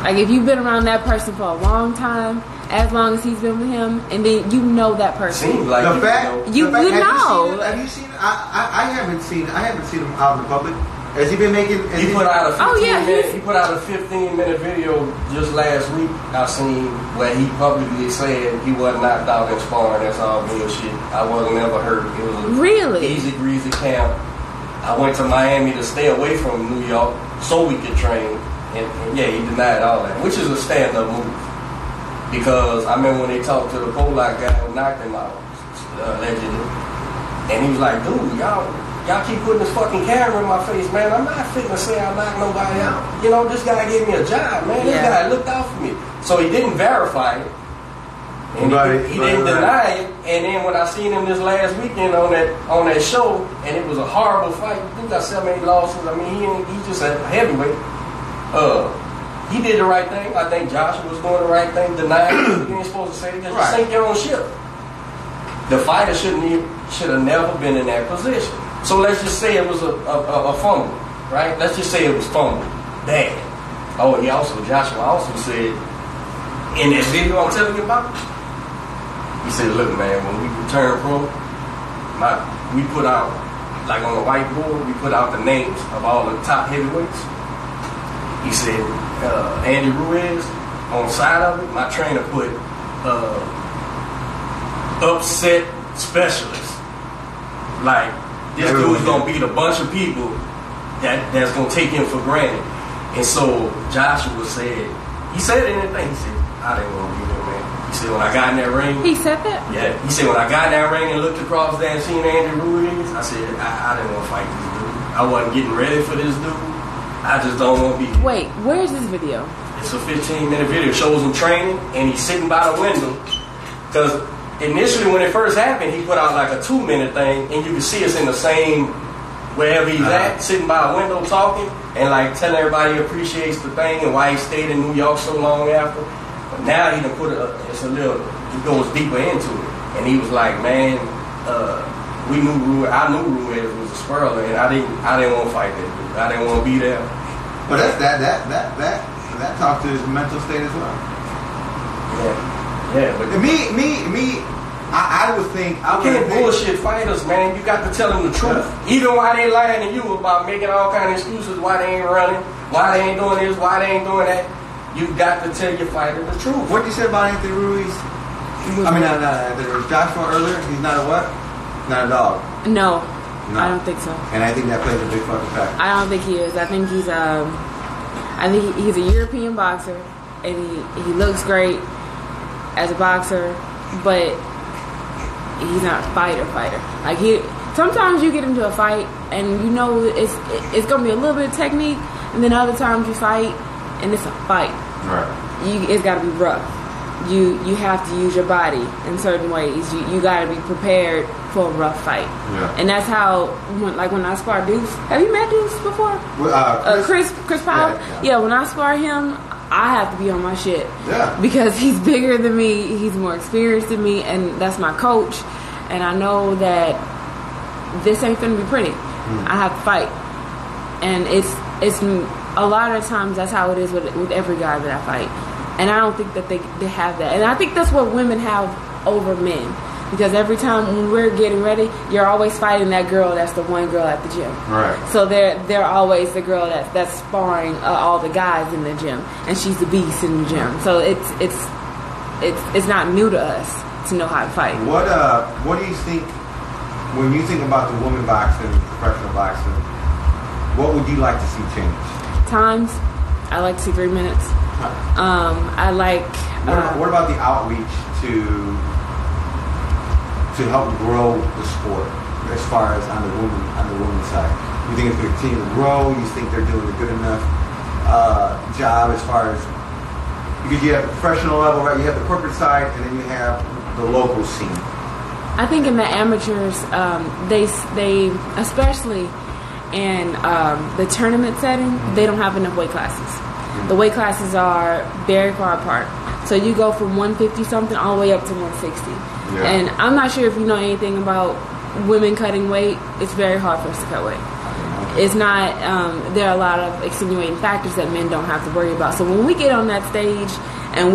Like if you've been around that person for a long time, as long as he's been with him, and then you know that person. Seems like you know. Have you seen? I haven't seen him out in the public. Has he been making? He put out a 15-minute. He put out a 15-minute video just last week. I seen where he publicly said he wasn't knocked out in sparring. That's all bullshit. I wasn't ever hurt. It was a easy greasy camp. I went to Miami to stay away from New York so we could train. And he denied all that, which is a stand-up move. Because I remember when they talked to the Polak guy who knocked him out, allegedly, and he was like, "Dude, y'all keep putting this fucking camera in my face, man. I'm not fitting to say I knocked nobody out. You know, this guy gave me a job, man. This guy looked out for me." So he didn't verify it. And he didn't deny it. And then when I seen him this last weekend on that show, and it was a horrible fight. He got 7-8 losses. I mean, he's just a heavyweight. He did the right thing. I think Joshua was doing the right thing. Denying it. You ain't supposed to say it. Just sink your own ship. The fighter should have never been in that position. So let's just say it was a fumble, right? Let's just say it was fumble. Bad. Oh, Joshua also said, in that video I'm telling you about, he said, "Look, man, when we return pro, we put out, like on the whiteboard, we put out the names of all the top heavyweights." He said, Andy Ruiz, on the side of it, my trainer put upset specialist. Like, this dude's gonna beat a bunch of people that's gonna take him for granted. And so Joshua said, he said anything. He said, "I didn't want to be there, man." He said, "When I got in that ring." He said that? Yeah. He said, "When I got in that ring and looked across there and seen Andy Ruiz, I said, I didn't want to fight this dude. I wasn't getting ready for this dude. I just don't want to be here." Wait, where's this video? It's a 15-minute video. It shows him training, and he's sitting by the window. Because initially, when it first happened, he put out like a 2-minute thing, and you can see us in the same, wherever he's at, sitting by a window talking, and like telling everybody he appreciates the thing and why he stayed in New York so long after. But now he done put he goes deeper into it. And he was like, "Man, I knew Ruiz was a spurler, and I didn't want to fight that dude. I didn't want to be there." But that talks to his mental state as well. Yeah, but me, I would think. You can't bullshit fighters, man. You got to tell them the truth. Even while they lying to you about making all kind of excuses why they ain't running, why they ain't doing this, why they ain't doing that. You got to tell your fighter the truth. What you said about Anthony Ruiz? I mean, not Joshua earlier. He's not a what? Not a dog. No, I don't think so. And I think that plays a big fucking factor. I don't think he is. I think he's a European boxer, and he looks great as a boxer, but he's not a fighter. Like sometimes you get into a fight and you know it's gonna be a little bit of technique, and then other times you fight and it's a fight. Right. It's got to be rough. You have to use your body in certain ways. You got to be prepared for a rough fight. Yeah. And that's how when I spar Deuce. Have you met Deuce before? Chris Powell. Yeah. When I spar him, I have to be on my shit. Yeah. Because he's bigger than me, he's more experienced than me, and that's my coach. And I know that this ain't gonna be pretty. I have to fight, and it's a lot of times that's how it is with every guy that I fight. And I don't think that they have that. And I think that's what women have over men. Because every time when we're getting ready, you're always fighting that girl that's the one girl at the gym. Right. So they're always the girl that's sparring all the guys in the gym, and she's the beast in the gym. So it's not new to us to know how to fight. What do you think when you think about the women boxing, professional boxing? What would you like to see change? Times. I like to see 3 minutes. I like. What about the outreach to help grow the sport as far as on the women's side? You think it's going to continue to grow? You think they're doing a good enough job as far as, because you have the professional level, right? You have the corporate side, and then you have the local scene. I think in the amateurs, they especially in the tournament setting, they don't have enough weight classes. The weight classes are very far apart. So you go from 150 something all the way up to 160. Yeah. And I'm not sure if you know anything about women cutting weight. It's very hard for us to cut weight. It's not, there are a lot of extenuating factors that men don't have to worry about. So when we get on that stage and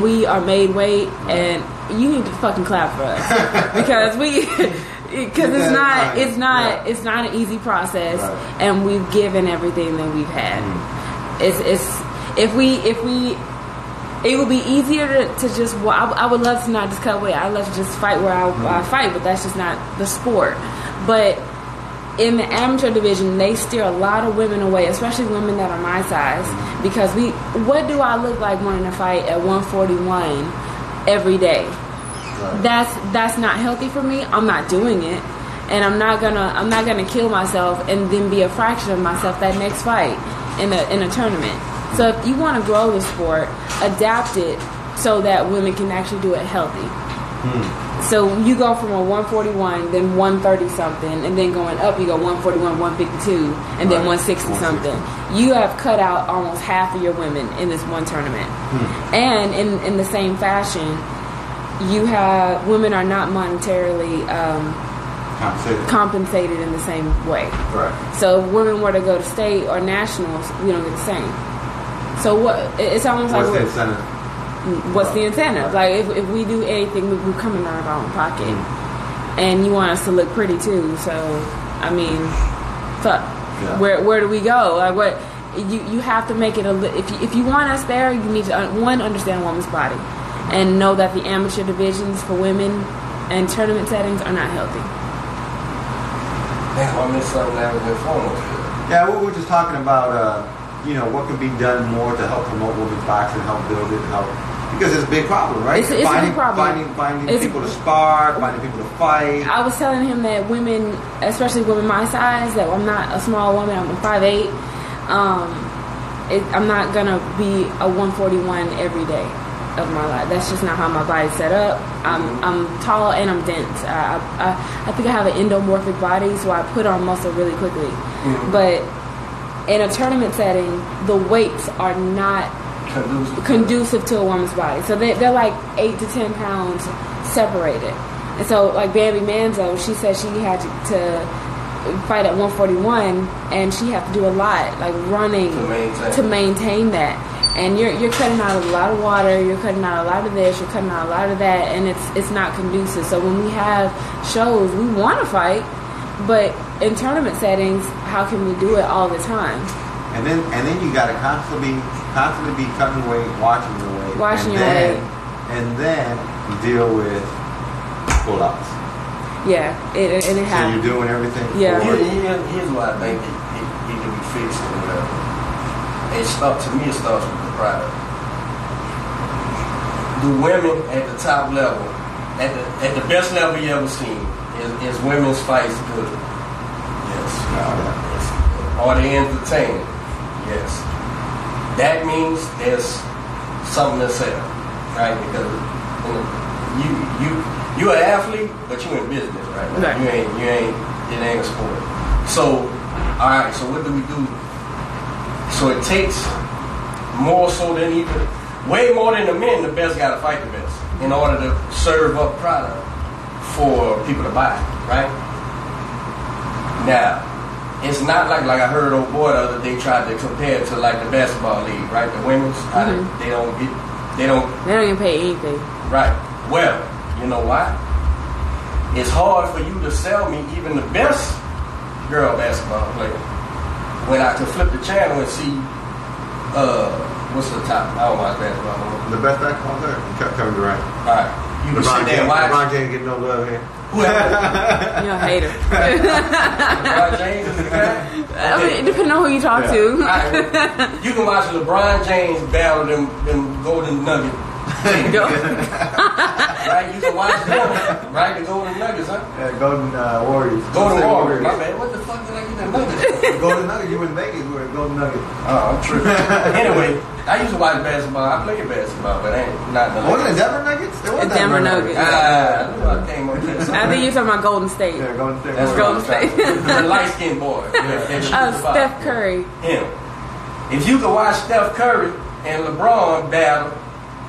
we are made weight, and you need to fucking clap for us. Because it's not an easy process, right. And we've given everything that we've had. It would be easier to just. Well, I would love to not just cut weight. I'd love to just fight where I fight, but that's just not the sport. But in the amateur division, they steer a lot of women away, especially women that are my size, because what do I look like wanting to fight at 141 every day? Right. That's not healthy for me. I'm not doing it, and I'm not gonna kill myself and then be a fraction of myself that next fight in a tournament. So if you want to grow the sport, adapt it so that women can actually do it healthy. So you go from a 141, then 130 something, and then going up you go 141, 152, and then 160 something. You have cut out almost half of your women in this one tournament. And in the same fashion, you have women are not monetarily compensated in the same way. Right. So if women were to go to state or nationals, we don't get the same. So it's almost like the incentive? What's the incentive? Like if we do anything, we're coming out of our own pocket, and you want us to look pretty too. So I mean, fuck. Yeah. Where do we go? Like what? You have to make it if you want us there, you need to understand a woman's body, and know that the amateur divisions for women and tournament settings are not healthy. Damn, I missed something that was informative. Yeah, we were just talking about what can be done more to help promote women's boxing, help build it, because it's a big problem, right? It's a big problem. Finding people to spar, finding people to fight. I was telling him that women, especially women my size, that I'm not a small woman, I'm 5'8". I'm not gonna be a 141 every day of my life. That's just not how my body's set up. I'm tall and I'm dense. I think I have an endomorphic body, so I put on muscle really quickly. But in a tournament setting, the weights are not conducive to a woman's body. So they're like 8 to 10 pounds separated. And so like Bambi Manzo, she said she had to fight at 141, and she had to do a lot, like running to maintain that. and you're cutting out a lot of water, you're cutting out a lot of this, you're cutting out a lot of that, and it's not conducive. So when we have shows, we want to fight, but in tournament settings, how can we do it all the time? And then you got to constantly be cutting weight, watching your weight, and then deal with pull-ups. Yeah, it happens. So you're doing everything. Yeah. Here's why I think it can be fixed or whatever. It starts with the product. The women at the top level, at the best level you ever seen, is women's fights good? Yes. Are they entertaining? Yes. That means there's something to sell, right? Because you're an athlete, but you're in business, right? It ain't a sport. So, all right. So what do we do? So it takes more so than way more than the men. The best got to fight the best in order to serve up product for people to buy, right? Now, it's not like I heard old boy the other day tried to compare it to like the basketball league, right? The women's, they don't even pay anything, right? Well, you know why? It's hard for you to sell me even the best girl basketball player when I can flip the channel and see what's the top? I don't watch basketball. The best basketball player, Kevin Durant. All right, you can sit there and watch. LeBron James getting no love here. You're a hater. LeBron James is the guy? I mean, depending on who you talk to. Right. You can watch LeBron James battle them Golden Nuggets. Right? You can watch them. Right? The Golden Nuggets, huh? Yeah, Golden Warriors. Golden Warriors. My bad. What the fuck did I get the Nuggets? Golden Nuggets. You in Vegas. You were at Golden Nuggets. Oh, I'm tripping. Anyway, I used to watch basketball. I played basketball, but not the Nuggets. Wasn't it Denver Nuggets? There was Denver Nuggets. I came up there. I think you're talking about Golden State. Yeah, Golden State. That's Golden State. The light-skinned boy. Steph Curry. Him. If you can watch Steph Curry and LeBron battle,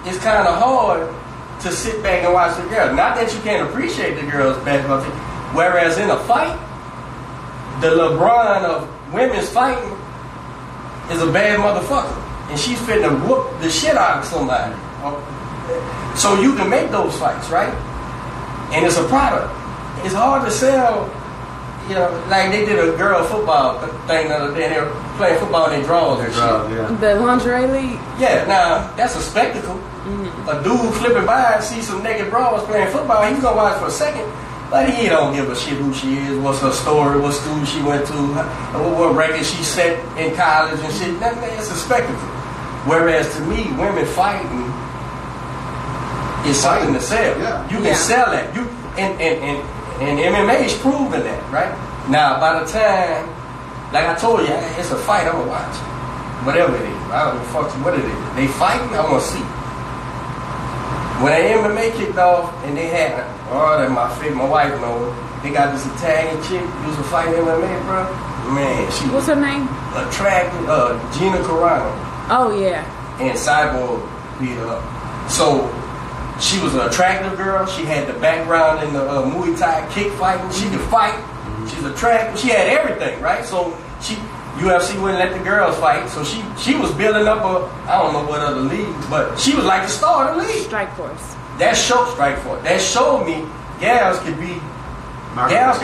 it's kind of hard to sit back and watch the girl. Not that you can't appreciate the girls' basketball team. Whereas in a fight, the LeBron of women's fighting is a bad motherfucker. And she's fitting to whoop the shit out of somebody. So you can make those fights, right? And it's a product. It's hard to sell, you know, like they did a girl football thing the other day, and they were playing football and they draws and shit. Yeah. The lingerie league? Yeah, now, that's a spectacle. Mm-hmm. A dude flipping by and see some naked bras playing football, he's gonna watch for a second, but he don't give a shit who she is, what's her story, what school she went to, what record she set in college and shit. It's a spectacle. Whereas to me, women fighting is something to sell. Yeah. You can sell that. And MMA's proven that, right? Now, by the time, like I told you, it's a fight, I'm gonna watch. Whatever it is. I don't give a fuck what it is. They fighting, I'm gonna see. When the MMA kicked off and they had, my wife knows, they got this Italian chick who was fighting MMA, bro. Man, what's her name? Attractive, Gina Carano. Oh, yeah. And Cyborg beat her up. So, she was an attractive girl. She had the background in the Muay Thai kick fighting. She could fight. She's attractive. She had everything, right? So, UFC wouldn't let the girls fight. So, she was building up I don't know what other leagues, but she was like the star of the league. Strikeforce. That showed me gals could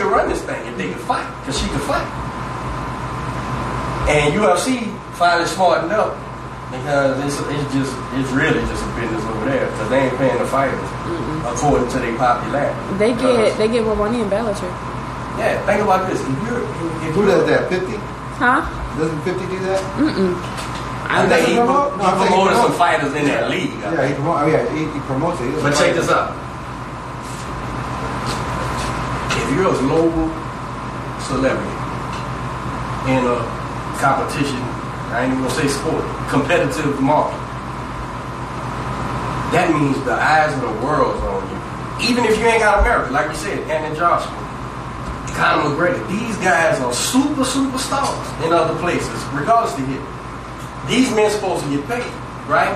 run this thing if they could fight, because she could fight. And UFC finally smartened up, because it's really just a business over there, because they ain't paying the fighters according to their popularity. They get more money in Bellator. Yeah, think about this. Who does that? 50? Huh? Doesn't 50 do that? I think he promoted some fighters in that league. Yeah, he promotes it. But check this out. If you're a global celebrity in a competition, I ain't even gonna say sport, competitive market, that means the eyes of the world's on you. Even if you ain't got America, like you said, Anthony Joshua, Conor McGregor, these guys are superstars in other places, regardless of here. These men supposed to get paid, right?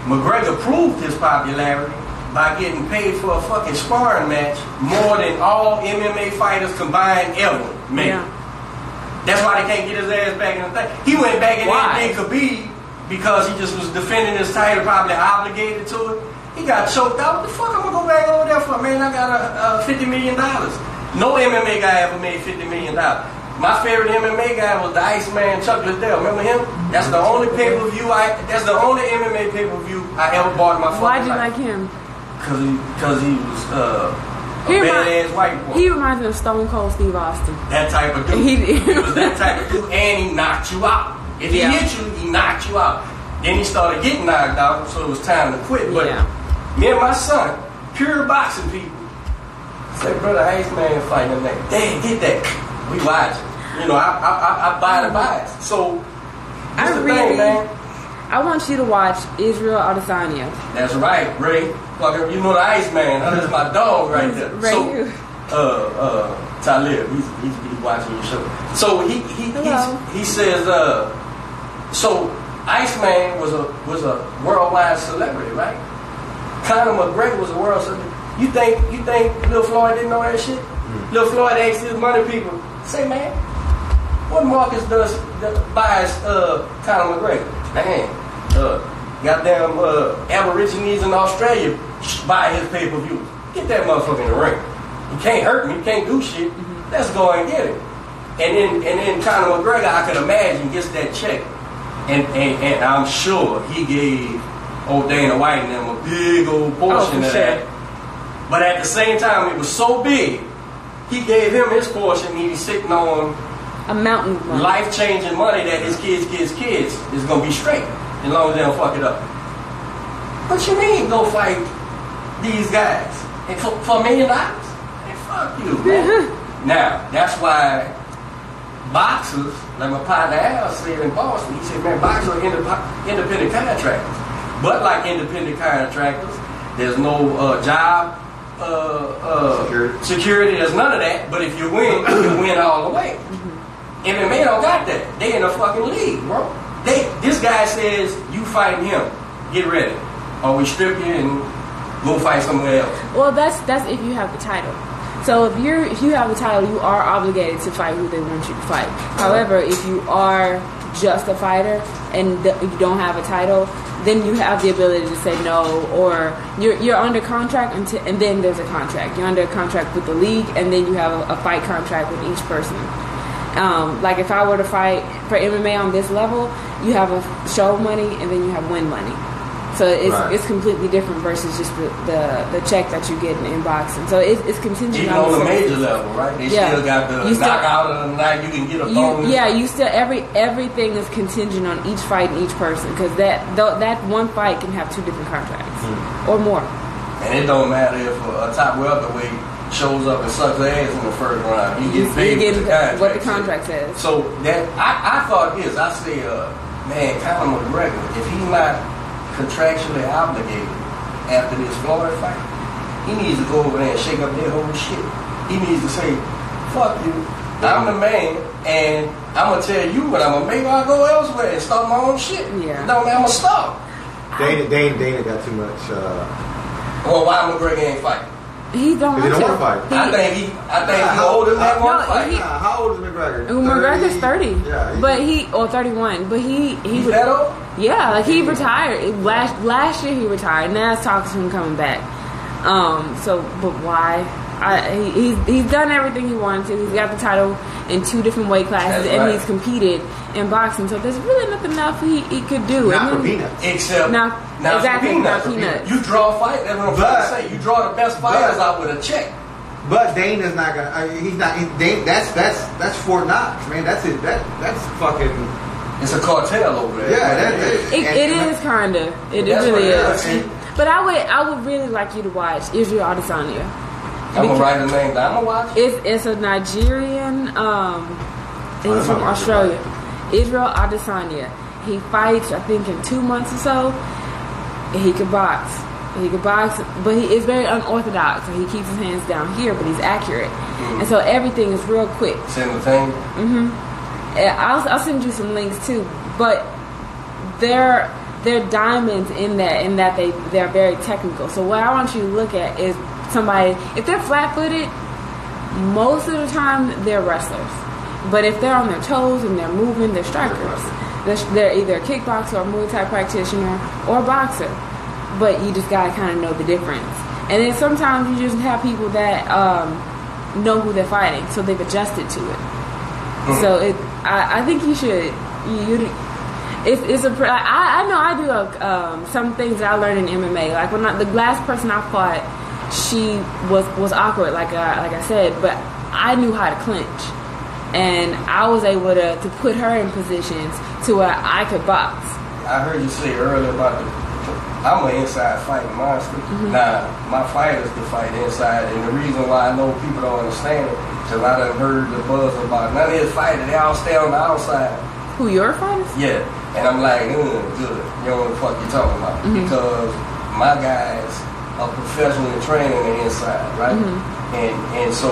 McGregor proved his popularity by getting paid for a fucking sparring match more than all MMA fighters combined ever made. Yeah. That's why they can't get his ass back in the thing. He went back in there and Khabib because he just was defending his title, probably obligated to it. He got choked out. What the fuck I'm gonna go back over there for? Man, I got $50 million. No MMA guy ever made $50 million. My favorite MMA guy was the Iceman Chuck Liddell. Remember him? That's the only pay-per-view that's the only MMA pay-per-view I ever bought in my fucking life. Why'd you like him? Because he was a badass white boy. He reminds me of Stone Cold Steve Austin. That type of dude. He was that type of dude, and he knocked you out. If he hit you, he knocked you out. Then he started getting knocked out, so it was time to quit. But me and my son, pure boxing people, said, brother, Iceman fighting that. Dang, get that. We watch it. You know, I buy the buys. So, that's the thing, man. I want you to watch Israel Adesanya. That's right, Ray. You know the Iceman. That's my dog right there. Ray, so, Talib, he's watching your show. So he says, so Iceman was a worldwide celebrity, right? Conor McGregor was a world celebrity. You think Lil Floyd didn't know that shit? Lil Floyd asked his money people, say, man, what Marcus buys Conor McGregor? Man, goddamn Aborigines in Australia buy his pay-per-views. Get that motherfucker in the ring. You can't hurt me, you can't do shit. Let's go and get it. And then Conor McGregor, I could imagine, gets that check. And I'm sure he gave old Dana White and them a big old portion of that. But at the same time, it was so big, he gave him his portion. He's sitting on a mountain of money. Life-changing money that his kids is going to be straight as long as they don't fuck it up. What you mean go fight these guys and for $1 million? Hey, fuck you, man. Now, that's why boxers, like my partner Al said in Boston, he said, man, boxers are independent contractors. But like independent contractors, there's no job security, there's none of that. But if you win, you win all the way. MMA don't got that. They in a fucking league, bro. This guy says, you fighting him, get ready. Or we strip you and go fight somewhere else. Well, that's if you have the title. So if you have the title, you are obligated to fight who they want you to fight. However, if you are just a fighter and you don't have a title, then you have the ability to say no, or you're under contract and then there's a contract. You're under a contract with the league, and then you have a fight contract with each person. Like if I were to fight for MMA on this level, you have a show money and then you have win money. So it's completely different versus just the check that you get in boxing. So it's contingent even on the major level, right? They still got the knockout of the night. You can get a bonus. You still everything is contingent on each fight and each person, because that one fight can have 2 different contracts or more. And it don't matter if a top welterweight shows up and sucks ass in the first round. You get paid what the contract says. So that I thought this. I say, man, Conor McGregor, if he's not contractually obligated after this Floyd fight, he needs to go over there and shake up that whole shit. He needs to say, fuck you, I'm the man, and I'm going to tell you what I'm going to make. I'll go elsewhere and start my own shit. Yeah. No, man, I'm going to stop. Dana got too much. Well, why McGregor ain't fighting? He don't want to fight. I think he older than that one fight. How old is McGregor? McGregor's 30. Yeah, but 31. But he He's that old? Yeah, like he retired. Last year he retired. Now it's talks of him coming back. But why? He's done everything he wanted to. He's got the title in 2 different weight classes, and he's competed in boxing. So there's really nothing else he could do. Not for peanuts. Except now exactly not peanuts. You draw a fight. That's what I'm trying to say. You draw the best fighters out with a check. But Dana's not gonna. He's not. That's Fort Knox, man. That's it. That's fucking. It's a cartel over there. Yeah, it is kinda. It really is. But I would really like you to watch Israel Adesanya. I'm gonna write his name down. I'm gonna watch. It's a Nigerian. He's from Australia. Israel Adesanya. He fights, I think, in 2 months or so. He could box. But he is very unorthodox. So he keeps his hands down here, but he's accurate. And so everything is real quick. Simultaneous. I'll send you some links too. But they're diamonds in that they're very technical. So what I want you to look at is somebody, if they're flat-footed, most of the time they're wrestlers. But if they're on their toes and they're moving, they're strikers. They're either a kickboxer or Muay Thai practitioner or a boxer, but you just gotta kind of know the difference. And then sometimes you just have people that know who they're fighting, so they've adjusted to it. So I think you should. I know I do some things that I learned in MMA. Like the last person I fought, she was awkward, like I said, but I knew how to clinch, and I was able to put her in positions to where I could box. I heard you say earlier about I'm an inside fighting monster. Now, my fighters can fight inside, and the reason why I know people don't understand it, because I done heard the buzz about none of his fighters, they all stay on the outside. Who, your fighters? Yeah, and I'm like, good. You know what the fuck you talking about? Because my guys are professionally trained on the inside, right? And so,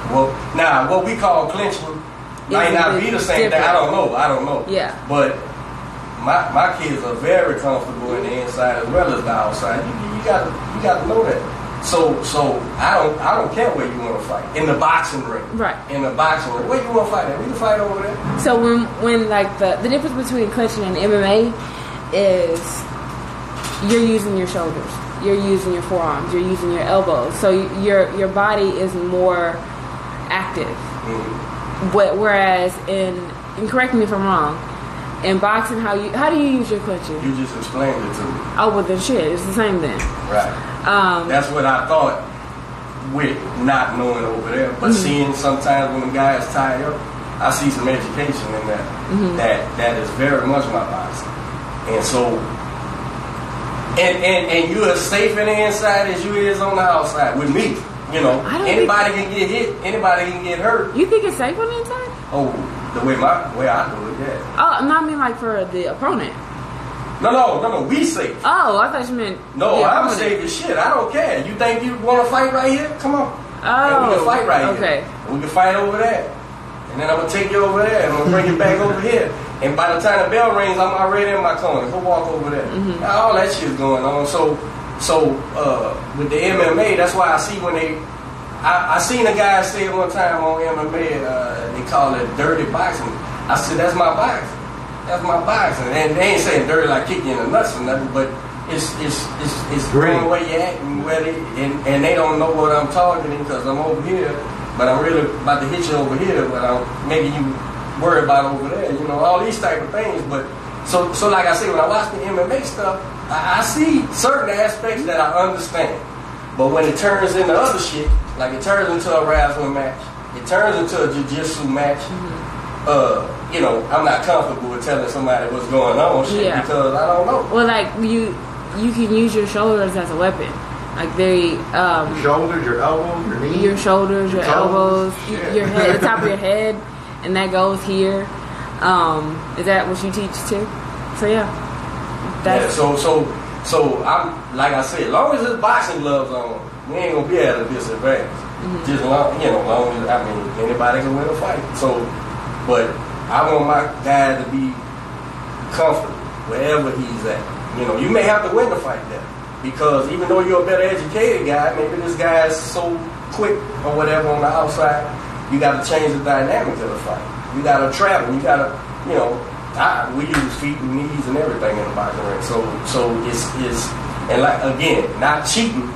what we call clinching might not be the same thing. I don't know. Yeah. But my kids are very comfortable in the inside as well as the outside. You got to know that. So I don't care where you want to fight in the boxing ring. Right. In the boxing ring, where you want to fight at? We can fight over there. So when like the difference between clinching and MMA is you're using your shoulders, you're using your forearms, you're using your elbows. So your body is more active. But whereas and correct me if I'm wrong. In boxing, how do you use your clinching? You just explained it to me. Oh, well then shit, it's the same then. Right. That's what I thought with not knowing over there. But seeing sometimes when the guys tie up, I see some education in that. That is very much my boxing. And so, and you're as safe in the inside as you is on the outside with me. You know, anybody can get hit, anybody can get hurt. You think it's safe on the inside? Oh, the way I do it, yeah. Oh, no, I mean like for the opponent. No, we safe. Oh, I thought you meant. No, I'm safe as shit. I don't care. You think you want to fight right here? Come on. And we can fight right here. And we can fight over there. And then I'm going to take you over there and I'm going to bring you back over here. And by the time the bell rings, I'm already in my corner. Go walk over there. Now, all that shit's going on. So with the MMA, that's why I see when I seen a guy say it one time on MMA, they call it dirty boxing. I said, that's my boxing. That's my boxing. And they ain't saying dirty like kick you in the nuts or nothing, but it's going the way you act and they don't know what I'm targeting because I'm over here, but I'm really about to hit you over here, but I'm making you worry about over there. You know, all these type of things. But so like I say, when I watch the MMA stuff, I see certain aspects that I understand. But when it turns into other shit, like it turns into a wrestling match, it turns into a jiu-jitsu match, you know, I'm not comfortable with telling somebody what's going on because I don't know. Well, like you can use your shoulders as a weapon. Like they your shoulders, your elbows, your knees. Your shoulders, your elbows, your head, the top of your head, and that goes here. Is that what you teach too? So So I'm like I said, as long as there's boxing gloves on, we ain't gonna be at a disadvantage. Just long as anybody can win a fight. So, but I want my guy to be comfortable wherever he's at. You know, you may have to win the fight there because even though you're a better educated guy, maybe this guy is so quick or whatever on the outside, you got to change the dynamic of the fight. You got to travel. You got to, you know. We use feet and knees and everything in the boxing ring. So it's and like again, not cheating.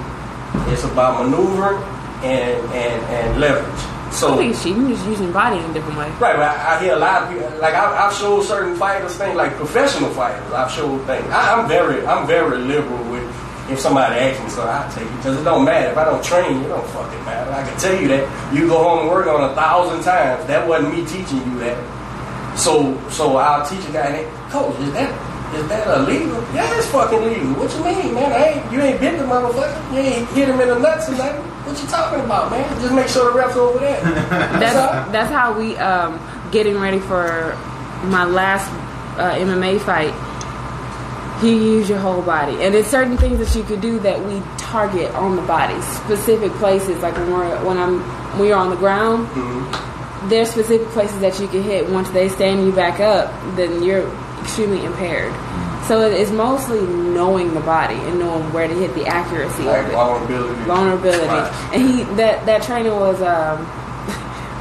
It's about maneuvering and leverage. So I think it's cheating, just using body in a different way. Right, but I hear a lot of people like I've showed certain fighters things like professional fighters. I've showed things. I'm very liberal with if somebody asks me, so I take it because it don't matter if I don't train. It don't fucking matter. I can tell you that you go home and work on 1,000 times. That wasn't me teaching you that. So I'll teach a guy, coach, is that illegal? Yeah, it's fucking legal. What you mean, man? You ain't bit the motherfucker. You ain't hit him in the nuts or nothing. What you talking about, man? Just make sure the ref's over there. That's how we getting ready for my last MMA fight. You use your whole body, and there's certain things that you could do that we target on the body, specific places. Like when you're on the ground. There's specific places that you can hit. Once they stand you back up, then you're extremely impaired. So it's mostly knowing the body and knowing where to hit the accuracy of it. Vulnerability. Right. And that trainer was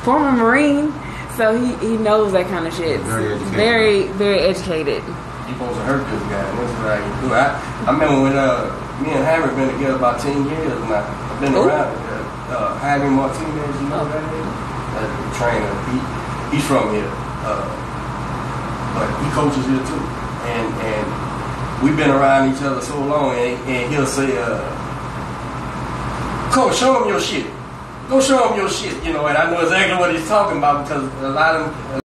former Marine, so so he knows that kind of shit. Very educated. Very educated. You supposed to hurt this guy. And this is how you do it. I remember when me and Hammer been together about 10 years now. I've been around Jaime Martinez, you know that nigga? The trainer. He's from here. But he coaches here too. And we've been around each other so long, and he'll say, Coach, show him your shit. Go show him your shit, you know, and I know exactly what he's talking about because a lot of